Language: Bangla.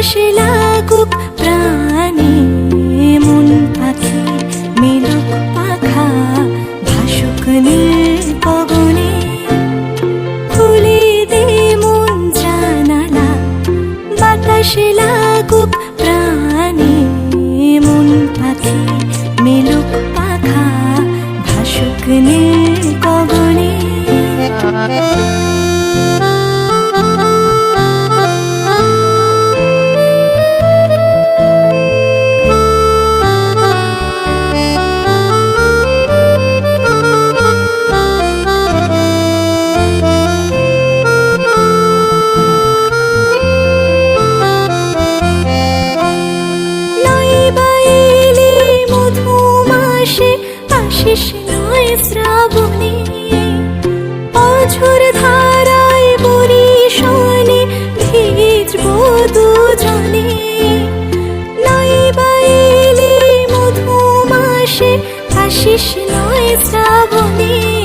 বাতাসে লাগুক প্রাণে, মন পাখি মেলুক পাখা, ভাসুক নীল গগনে। খুলে দে মন জানালা, বাতাসে লাগুক প্রাণে, মন পাখি মেলুক পাখা, ভাসুক নীল গগনে। আশিস নয় শ্রাবণে, অঝোর ধারায় বরিশনে ভিজবো দুজনে। নয় বাইলে মধুমাসে, আশিস নয় শ্রাবণে।